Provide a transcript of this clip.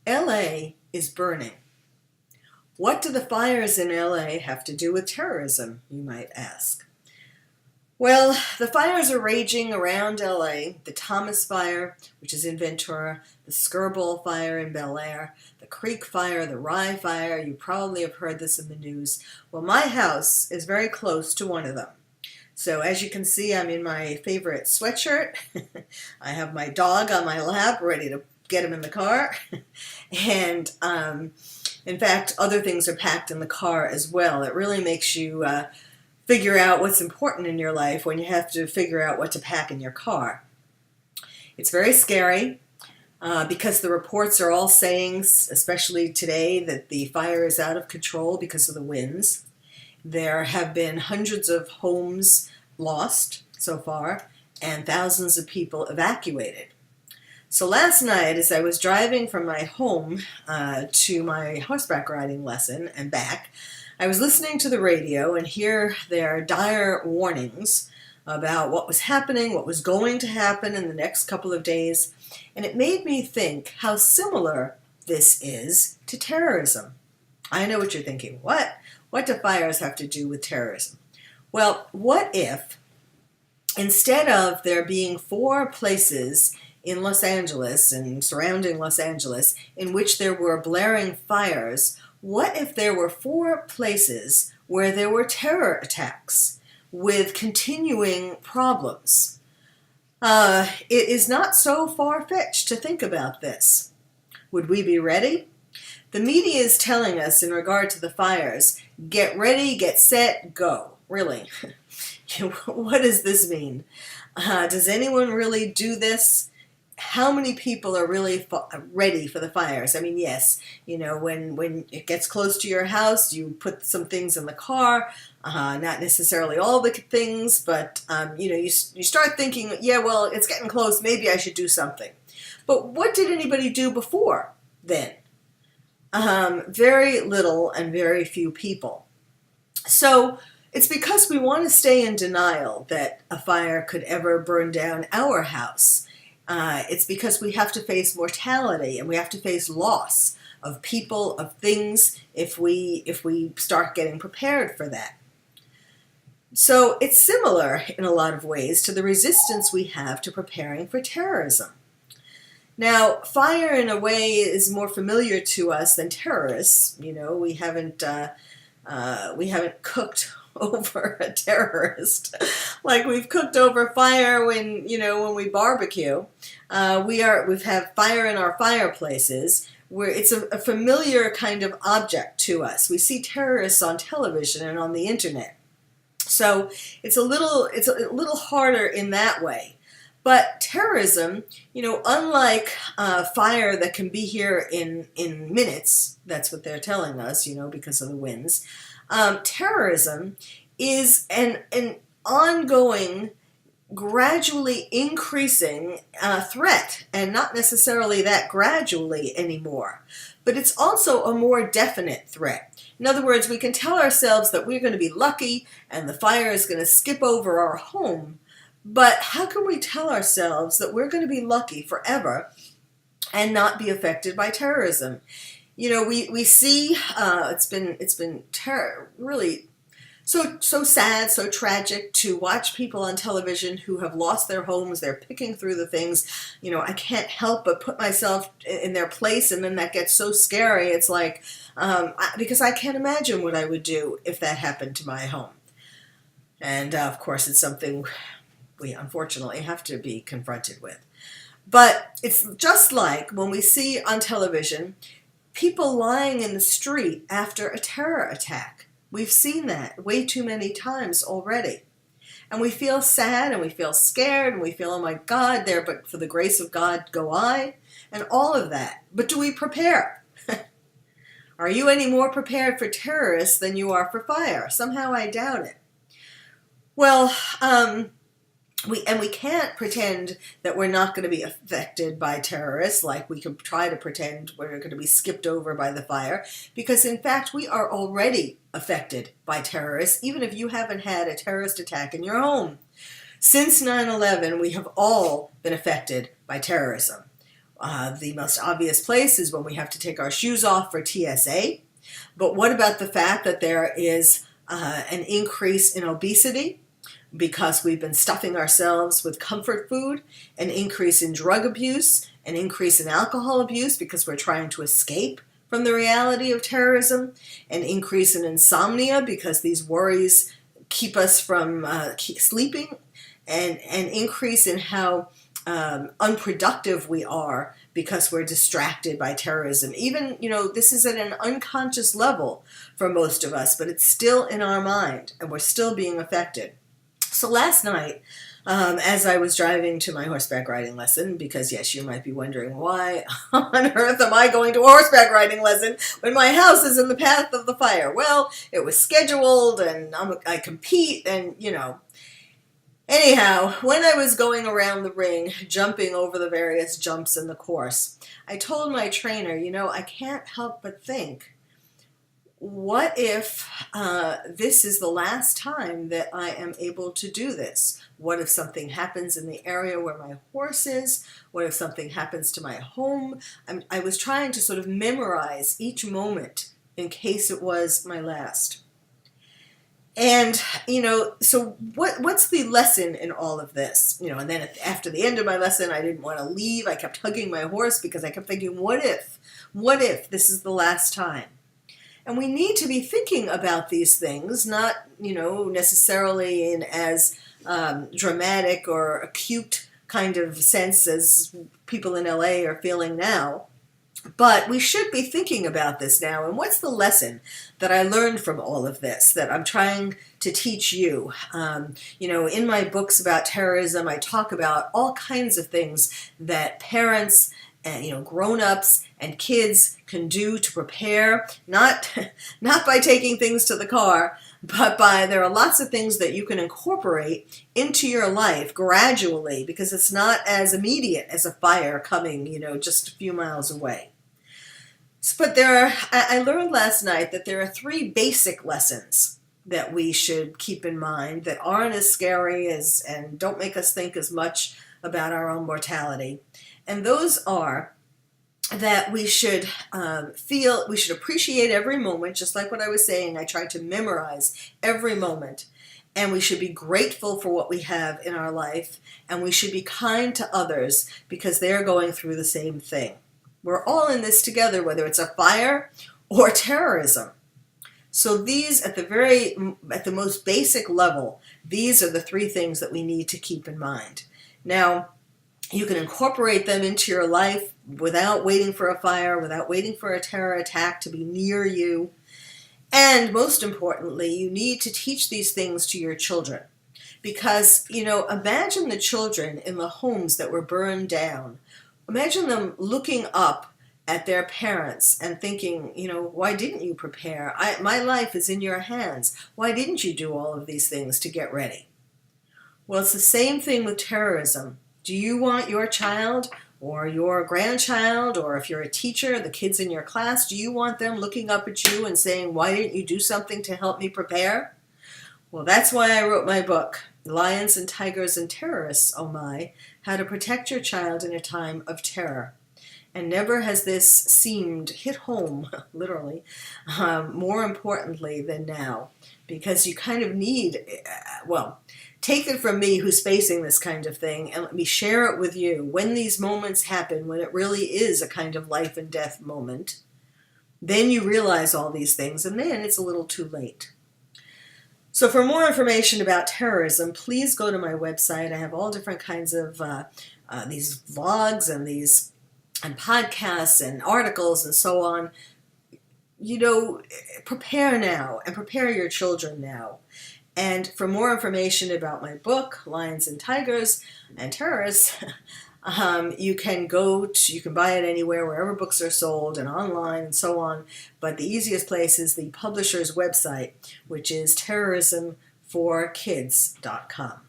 LA is burning. What do the fires in LA have to do with terrorism, you might ask? Well, the fires are raging around LA. The Thomas Fire, which is in Ventura, the Skirball Fire in Bel Air, the Creek Fire, the Rye Fire. You probably have heard this in the news. Well, my house is very close to one of them. So as you can see, I'm in my favorite sweatshirt. I have my dog on my lap, ready to get him in the car. And in fact, other things are packed in the car as well. It really makes you figure out what's important in your life when you have to figure out what to pack in your car. It's very scary because the reports are all saying, especially today, that the fire is out of control because of the winds. There have been hundreds of homes lost so far and thousands of people evacuated. So last night, as I was driving from my home to my horseback riding lesson and back, I was listening to the radio, and here there are dire warnings about what was happening, what was going to happen in the next couple of days, and it made me think how similar this is to terrorism. I know what you're thinking. What? What do fires have to do with terrorism? Well, what if instead of there being 4 places in Los Angeles and surrounding Los Angeles in which there were blaring fires, what if there were 4 places where there were terror attacks with continuing problems? It is not so far-fetched to think about this. Would we be ready? The media is telling us in regard to the fires, get ready, get set, go. Really? What does this mean? Does anyone really do this? How many people are really ready for the fires? I mean, yes, when it gets close to your house, you put some things in the car, not necessarily all the things, but, you start thinking, yeah, well, it's getting close, maybe I should do something. But what did anybody do before then? Very little and very few people. So it's because we want to stay in denial that a fire could ever burn down our house. It's because we have to face mortality and we have to face loss of people, of things, if we start getting prepared for that. So it's similar in a lot of ways to the resistance we have to preparing for terrorism. Now, fire in a way is more familiar to us than terrorists. We haven't cooked over a terrorist like we've cooked over fire when we barbecue. We've had fire in our fireplaces where it's a familiar kind of object to us. We see terrorists on television and on the internet. So it's a little harder in that way. But terrorism, unlike fire that can be here in minutes, that's what they're telling us, because of the winds, terrorism is an ongoing, gradually increasing threat, and not necessarily that gradually anymore. But it's also a more definite threat. In other words, we can tell ourselves that we're going to be lucky and the fire is going to skip over our home. But how can we tell ourselves that we're going to be lucky forever and not be affected by terrorism? We see it's been really so sad, so tragic to watch people on television who have lost their homes. They're picking through the things. I can't help but put myself in their place, and then that gets so scary. It's like because I can't imagine what I would do if that happened to my home. And of course, it's something we unfortunately have to be confronted with. But it's just like when we see on television people lying in the street after a terror attack. We've seen that way too many times already. And we feel sad and we feel scared and we feel, oh my God, there, but for the grace of God go I, and all of that. But do we prepare? Are you any more prepared for terrorists than you are for fire? Somehow I doubt it. Well, we can't pretend that we're not going to be affected by terrorists like we can try to pretend we're going to be skipped over by the fire, because in fact we are already affected by terrorists, even if you haven't had a terrorist attack in your home. Since 9/11, we have all been affected by terrorism. The most obvious place is when we have to take our shoes off for TSA. But what about the fact that there is an increase in obesity because we've been stuffing ourselves with comfort food, an increase in drug abuse, an increase in alcohol abuse because we're trying to escape from the reality of terrorism, an increase in insomnia because these worries keep us from sleeping, and an increase in how unproductive we are because we're distracted by terrorism. Even, this is at an unconscious level for most of us, but it's still in our mind and we're still being affected. So last night, as I was driving to my horseback riding lesson, because yes, you might be wondering, why on earth am I going to a horseback riding lesson when my house is in the path of the fire? Well, it was scheduled and I compete and, Anyhow, when I was going around the ring, jumping over the various jumps in the course, I told my trainer, I can't help but think, what if this is the last time that I am able to do this? What if something happens in the area where my horse is? What if something happens to my home? I was trying to sort of memorize each moment in case it was my last. And, so what's the lesson in all of this? And then after the end of my lesson, I didn't want to leave. I kept hugging my horse because I kept thinking, what if this is the last time? And we need to be thinking about these things, not, necessarily in as dramatic or acute kind of sense as people in LA are feeling now. But we should be thinking about this now. And what's the lesson that I learned from all of this that I'm trying to teach you? In my books about terrorism, I talk about all kinds of things that parents and grown-ups and kids can do to prepare, not by taking things to the car, but there are lots of things that you can incorporate into your life gradually, because it's not as immediate as a fire coming, just a few miles away. But I learned last night that there are 3 basic lessons that we should keep in mind that aren't as scary and don't make us think as much about our own mortality. And those are that we should we should appreciate every moment, just like what I was saying. I tried to memorize every moment. And we should be grateful for what we have in our life. And we should be kind to others because they're going through the same thing. We're all in this together, whether it's a fire or terrorism. So these, at the most basic level, these are the 3 things that we need to keep in mind. Now, you can incorporate them into your life without waiting for a fire, without waiting for a terror attack to be near you. And most importantly, you need to teach these things to your children. Because, imagine the children in the homes that were burned down. Imagine them looking up at their parents and thinking, why didn't you prepare? My life is in your hands. Why didn't you do all of these things to get ready? Well, it's the same thing with terrorism. Do you want your child or your grandchild, or if you're a teacher, the kids in your class, do you want them looking up at you and saying, why didn't you do something to help me prepare? Well, that's why I wrote my book, Lions and Tigers and Terrorists, Oh My, How to Protect Your Child in a Time of Terror. And never has this seemed hit home, literally, more importantly than now. Because you kind of need, take it from me who's facing this kind of thing and let me share it with you. When these moments happen, when it really is a kind of life and death moment, then you realize all these things and then it's a little too late. So for more information about terrorism, please go to my website. I have all different kinds of these vlogs and podcasts and articles and so on. Prepare now and prepare your children now. And for more information about my book, Lions and Tigers and Terrorists, you can buy it anywhere, wherever books are sold and online and so on. But the easiest place is the publisher's website, which is terrorismforkids.com.